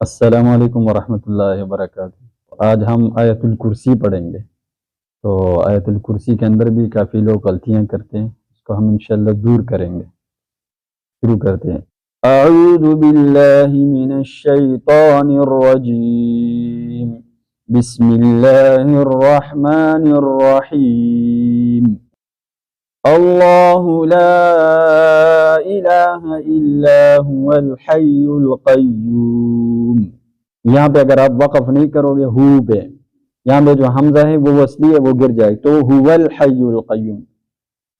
السلام علیکم ورحمۃ اللہ وبرکاتہ۔ آج ہم آیت الکرسی پڑھیں گے۔ تو آیت الکرسی کے اندر بھی کافی لوگ غلطیاں کرتے ہیں، اس کو ہم انشاءاللہ دور کریں گے۔ شروع کرتے ہیں۔ اعوذ باللہ من الشیطان الرجیم، بسم اللہ الرحمن الرحیم۔ اللہ لا الہ الا هو الحی القیوم۔ یہاں پہ اگر آپ وقف نہیں کرو گے ہو پہ، یہاں پہ جو حمزہ ہے وہ وصلی ہے، وہ گر جائے تو هو الحی القیوم۔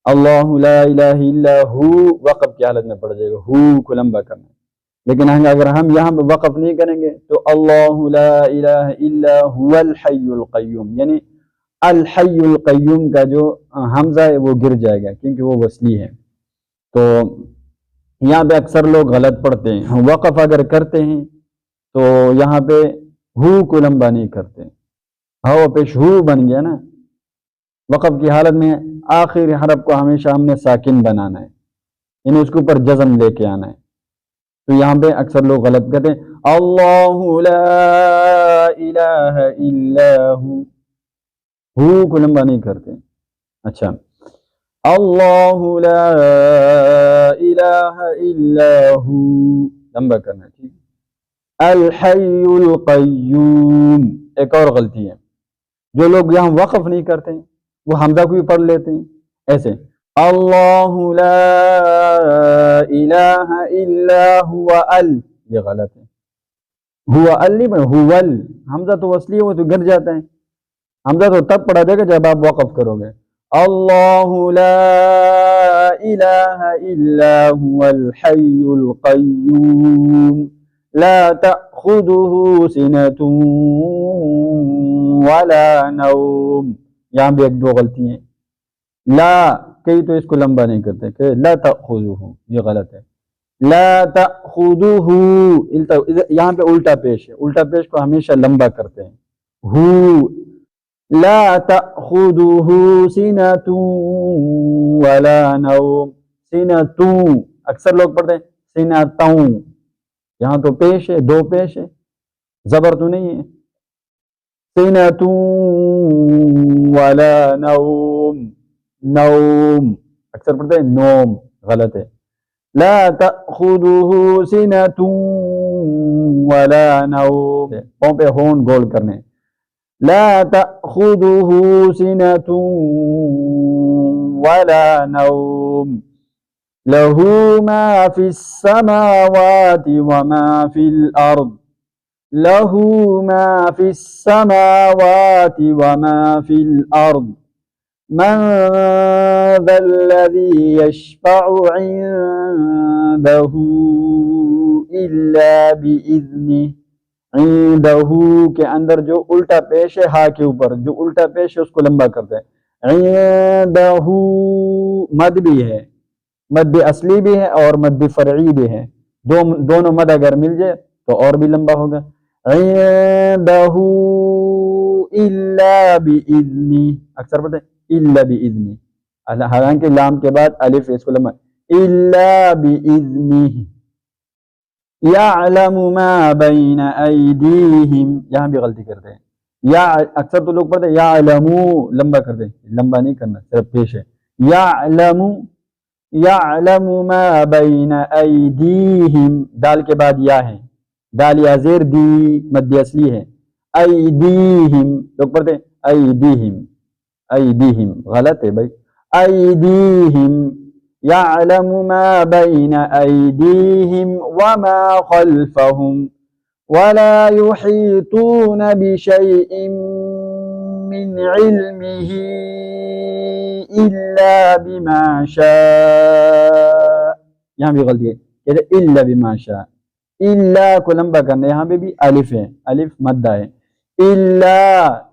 اللہ لا الہ الا ہو وقف کی حالت میں پڑ جائے گا، ہو کو لمبا کرنا ہے۔ لیکن اگر ہم یہاں پہ وقف نہیں کریں گے تو اللہ لا الہ الا هو الحی القیوم، یعنی الحی القیوم کا جو حمزہ ہے وہ گر جائے گا کیونکہ وہ وصلی ہے۔ تو یہاں پہ اکثر لوگ غلط پڑھتے ہیں، وقف اگر کرتے ہیں تو یہاں پہ ہو کو لمبا نہیں کرتے، ہو پیش ہو بن گیا نا۔ وقف کی حالت میں آخری حرف کو ہمیشہ ہم نے ساکن بنانا ہے، یعنی اس کے اوپر جزم لے کے آنا ہے۔ تو یہاں پہ اکثر لوگ غلط کہتے ہیں، اللہ لا الہ الا ہو کو لمبا نہیں کرتے۔ اچھا، اللہ لا الہ الا ہو لمبا کرنا ہے، ٹھیک۔ الحی القیوم ایک اور غلطی ہے، جو لوگ یہاں وقف نہیں کرتے وہ حمزہ کو بھی پڑھ لیتے ہیں ایسے، اللہ لا الہ الا هو ال، یہ غلط ہے۔ ہوا ال نہیں پڑھا، ہو ال، حمزہ تو وصلی ہے وہ تو گر جاتا ہے، حمزہ تو تب پڑھا جائے گا جب آپ وقف کرو گے۔ اللہ لا الہ الا هو الحی القیوم لا تأخذه سنة ولا نوم۔ یہاں بھی ایک دو غلطی ہیں، لا کئی تو اس کو لمبا نہیں کرتے کہ لا تأخذه، یہ غلط ہے۔ لا تأخذه، یہاں پہ الٹا پیش ہے، الٹا پیش کو ہمیشہ لمبا کرتے ہیں، ہو لا تأخذه سنة ولا نوم، سنة اکثر لوگ پڑھتے ہیں سنتوں، یہاں تو پیش ہے، دو پیش ہے، زبر تو نہیں ہے۔ سنة ولا نوم، نوم اکثر پڑھتے ہیں نوم، غلط ہے۔ لا تأخذه سنة ولا نوم، پاؤں پہ ہون گول کرنے، لا تأخذه سنة ولا نوم له ما في السماوات وما في الأرض، له ما في السماوات وما في الأرض من ذا الذي يشفع عنده إلا بإذنه، عندہ کے اندر جو الٹا پیش ہے ہا کے اوپر جو الٹا پیش ہے اس کو لمبا کرتے ہیں۔ عندہ مد بھی ہے، مد اصلی بھی ہے اور مد فرعی بھی ہے، دونوں مد اگر مل جائے تو اور بھی لمبا ہوگا۔ عندہ الا باذنہ، اکثر پتہ ہے الا باذنہ، حالانکہ لام کے بعد الف اس کو لمبا، الا باذنہ۔ یعلم ما بین ایدیہم، یہاں بھی غلطی کرتے ہیں، یا اکثر تو لوگ پڑھتے ہیں یعلمو لمبا کرتے ہیں، لمبا نہیں کرنا صرف پیش ہے، یعلم، یعلم ما بین ایدیہم، دال کے بعد یا ہے، دال یا زیر دی مد اصلی ہے، ایدیہم لوگ پڑھتے ہیں ایدیہم، ایدیہم غلط ہے بھائی، ایدیہم، يعلم ما بين أيديهم وما خلفهم ولا يحيطون بشيء من علمه إلا بما شاء، یہاں بھی غلطی ہے کہتے إلا بما شاء، إلا کو لمبا کرنا، یہاں پہ بھی الف ہے، الف مدہ ہے،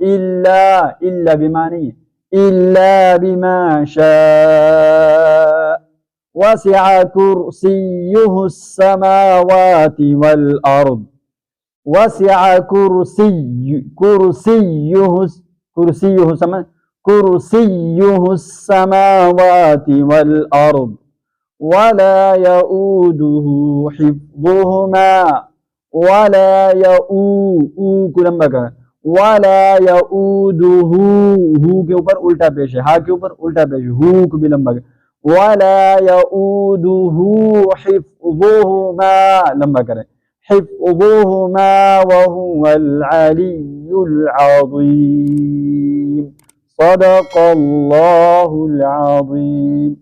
إلا بما نہیں، إلا بما شاء وسع كرسيه السماوات والأرض، وسع كرسيه السماوات والأرض ولا يؤوده حفظهما ولا او کو لمبا کریں، ولا یعودہ، ہو کے اوپر الٹا پیش ہے، ہا کے اوپر الٹا پیش ہے، ہو کو بھی لمبا کریں، ولا یعودہ حفظہما، لمبا کریں، حفظہما وهو العلی العظیم، صدق اللہ العظیم۔